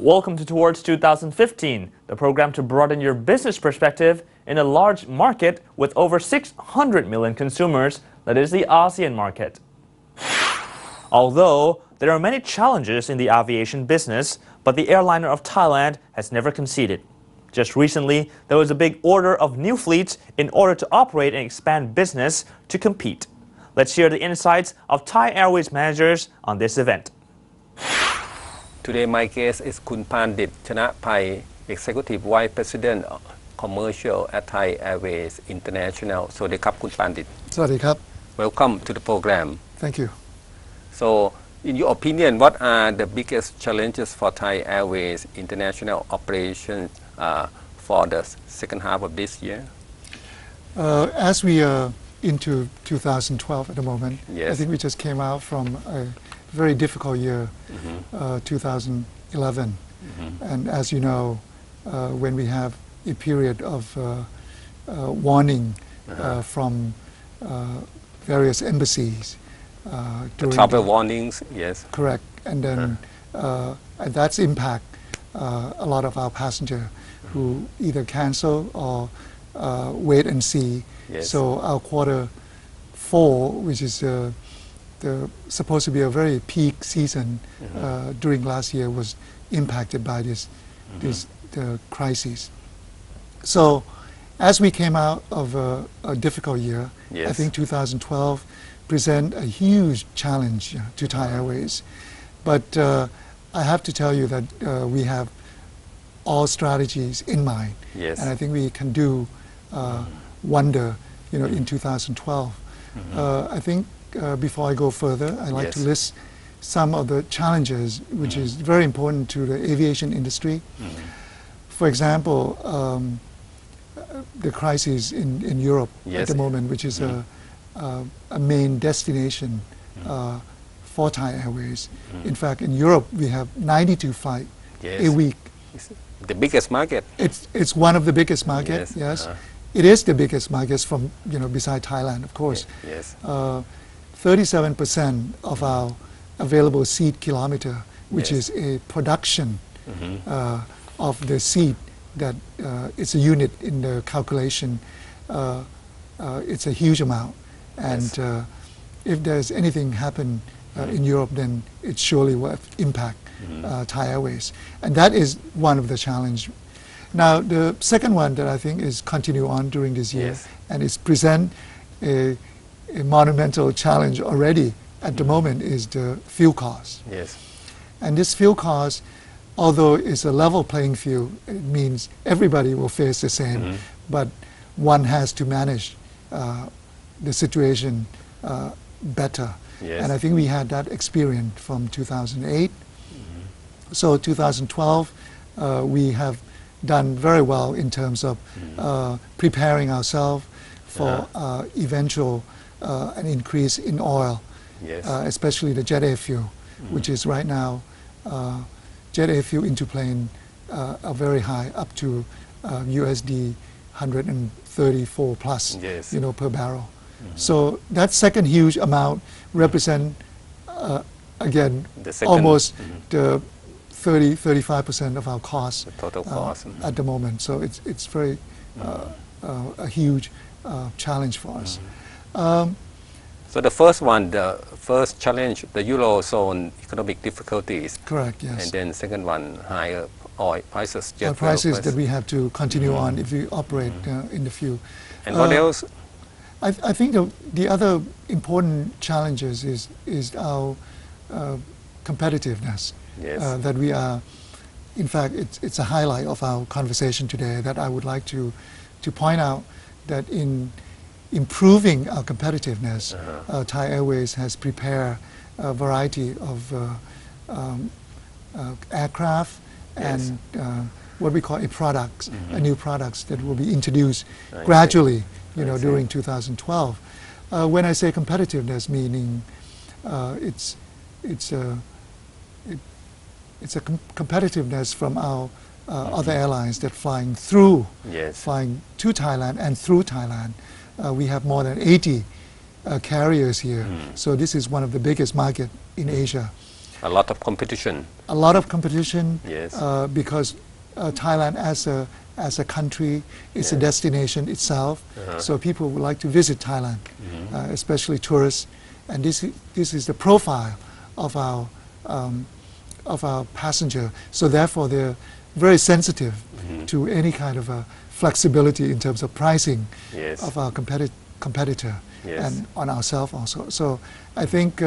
Welcome to Towards 2015, the program to broaden your business perspective in a large market with over 600 million consumers, that is the ASEAN market. Although there are many challenges in the aviation business, but the airliner of Thailand has never conceded. Just recently, there was a big order of new fleets in order to operate and expand business to compete. Let's hear the insights of Thai Airways managers on this event. Today my guest is Kun Pandit Chanapai, Executive Vice President Commercial at Thai Airways International. So, Kun Pandit. Welcome to the program. Thank you. So, in your opinion, what are the biggest challenges for Thai Airways International operations for the second half of this year? As we are into 2012 at the moment, yes. I think we just came out from a very difficult year, 2011. And as you know, when we have a period of warning from various embassies, during travel warnings, yes. Correct. And then and that's impact a lot of our passengers who either cancel or wait and see. Yes. So our quarter 4, which is supposed to be a very peak season during last year, was impacted by this crisis. So as we came out of a difficult year, yes. I think 2012 present a huge challenge to Thai Airways. But I have to tell you that we have all strategies in mind, yes. and I think we can do wonder, in 2012. I think before I go further, I'd like yes. to list some of the challenges which is very important to the aviation industry. For example, the crisis in Europe yes. at the moment, which is a main destination for Thai Airways. In fact, in Europe, we have 92 flights yes. a week. It's the biggest market. It's one of the biggest markets. Yes. It is the biggest market from beside Thailand, of course. Yes. 37% of our available seat kilometer, which yes. is a production of the seat that it's a unit in the calculation. It's a huge amount, and yes. If there's anything happen in Europe, then it surely will impact Thai Airways, and that is one of the challenge. Now, the second one that I think is continue on during this year, yes. and it's present a monumental challenge already at the moment, is the fuel cost. Yes. And this fuel cost, although it's a level playing field, it means everybody will face the same, but one has to manage the situation better. Yes. And I think we had that experience from 2008. So 2012, we have done very well in terms of preparing ourselves for eventual an increase in oil, yes. especially the jet air fuel, which is right now jet air fuel into plane are very high, up to USD 134 plus, yes. Per barrel. So that second huge amount represent again almost the 30-35% of our costs, the total cost at the moment. So it's very a huge challenge for us. So the first one, the first challenge, the Eurozone economic difficulties. Correct. Yes. And then second one, higher oil prices. Jet prices that we have to continue on if we operate in the fuel. And what else? I think the other important challenges is our competitiveness. Yes. That we are, in fact, it's a highlight of our conversation today that I would like to point out that in improving our competitiveness, Thai Airways has prepared a variety of aircraft yes. and what we call a new products that will be introduced gradually, during 2012. When I say competitiveness, meaning it's a competitiveness from our other airlines that flying to Thailand and through Thailand. We have more than 80 carriers here, so this is one of the biggest market in Asia. A lot of competition. A lot of competition. Yes. Because Thailand as a country is a destination itself. So people would like to visit Thailand, especially tourists. And this is the profile of our passenger. So therefore, they're very sensitive to any kind of flexibility in terms of pricing of our competitor and on ourselves also. So I think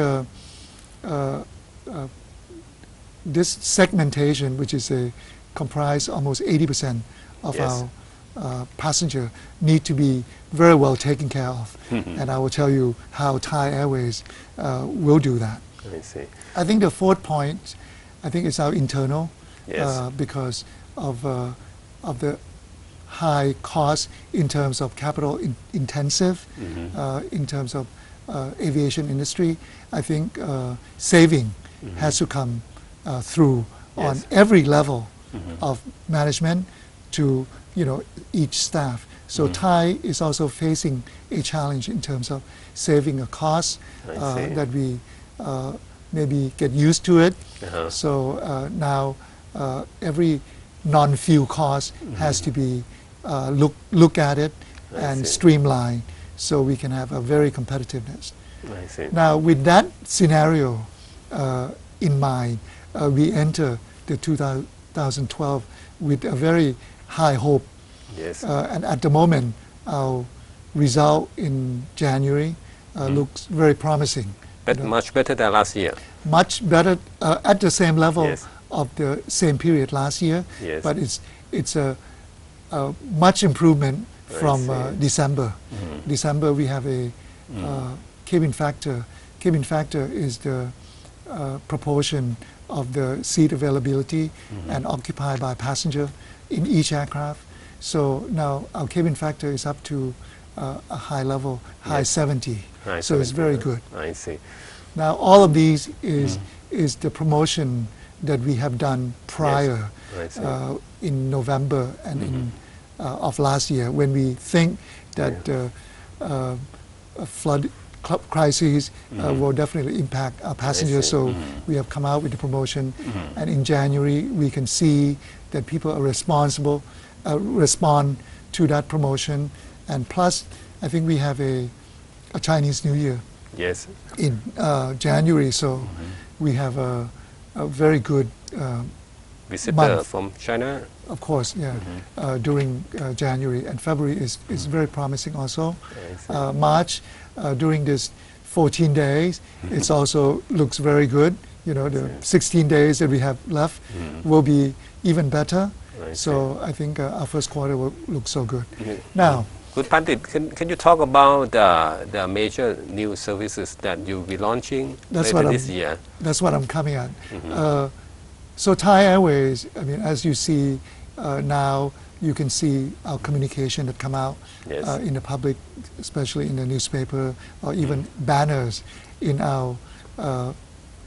this segmentation, which is comprise almost 80% of our passenger, need to be very well taken care of. And I will tell you how Thai Airways will do that. I see. I think the fourth point, I think is our internal, Yes. because of the high cost in terms of capital intensive, in terms of aviation industry. I think saving has to come through on every level of management to each staff. So Thai is also facing a challenge in terms of saving a cost that we maybe get used to it. So now every non-fuel cost has to be look at it and streamline so we can have a very competitiveness. I see. Now with that scenario in mind, we enter the 2012 with a very high hope. Yes. And at the moment, our result in January looks very promising. But much better than last year. Much better at the same level Yes. of the same period last year. Yes. But it's a much improvement from see. December. December we have a cabin factor. Cabin factor is the proportion of the seat availability and occupied by passenger in each aircraft. So now our cabin factor is up to a high level, high 70. High So it's 70, very good. I see. Now all of these is the promotion that we have done prior I see. in November and in of last year, when we think that a flood crises will definitely impact our passengers. see. So we have come out with the promotion, and in January we can see that people are respond to that promotion, and plus I think we have a Chinese New Year Yes. in January, so we have a very good Visitor month. from China. Of course, yeah, during January, and February is very promising also. March, during this 14 days, it's also looks very good. The 16 days that we have left will be even better. So I think our first quarter will look so good. Now, Good Pandit, can you talk about the major new services that you'll be launching later this year? That's what I'm coming at. So Thai Airways, I mean, as you see now, you can see our communication that come out in the public, especially in the newspaper, or even banners in our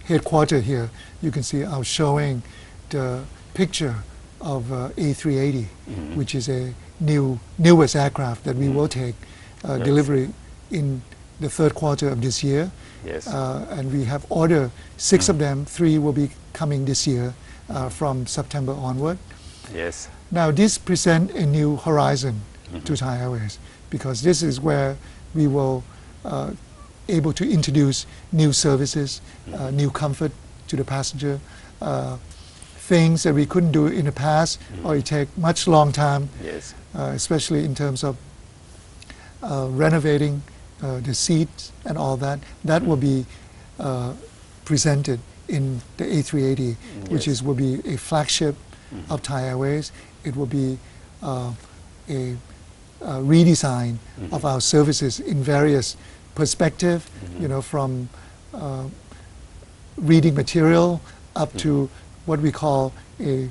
headquarters here. You can see our showing the picture of A380, which is a newest aircraft that we will take delivery in the third quarter of this year. Yes. And we have ordered 6 of them. 3 will be coming this year from September onward. Yes. Now this presents a new horizon to Thai Airways, because this is where we will able to introduce new services, new comfort to the passenger, things that we couldn't do in the past, or it take much long time, Yes. Especially in terms of renovating the seats and all that. That will be presented in the A380, which will be a flagship of Thai Airways. It will be a redesign of our services in various perspectives, from reading material up to what we call a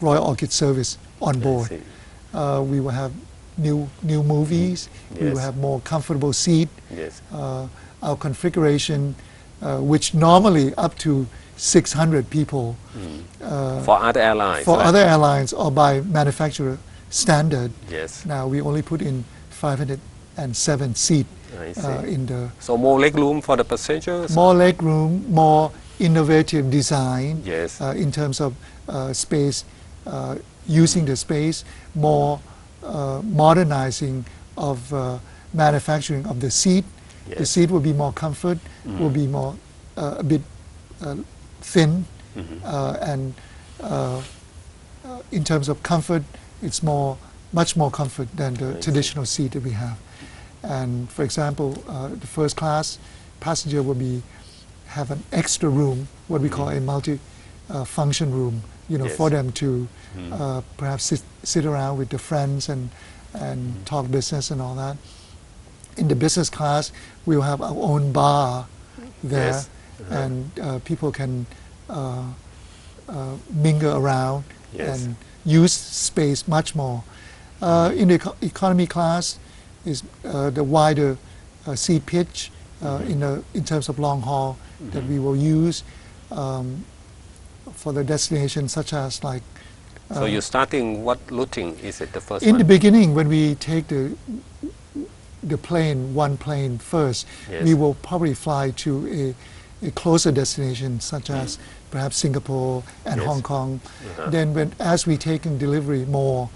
Royal Orchid service on board. We will have new movies. We will have more comfortable seat. Yes. Our configuration, which normally up to 600 people. For other airlines. For right? other airlines or by manufacturer standard. Yes. Now we only put in 507 seat I see. in the So more leg room for the passengers? more leg room, more innovative design Yes. in terms of space, using the space, more modernizing of manufacturing of the seat. Yes. The seat will be more comfort, will be more a bit thin, and in terms of comfort, it's much more comfort than the traditional seat that we have. And for example, the first class passenger will have an extra room, what we call a multi-function room, Yes. for them to perhaps sit around with their friends and talk business and all that. In the business class, we'll have our own bar there, Yes. and people can mingle around Yes. and use space much more. In the economy class is the wider seat pitch in terms of long haul that we will use for the destinations such as like. So you're starting what routing? Is it the first In one? the beginning, when we take one plane first, Yes. we will probably fly to a closer destination such as perhaps Singapore and Yes. Hong Kong. Then as we taking delivery more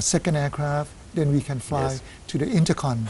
second aircraft, then we can fly Yes. to the intercon.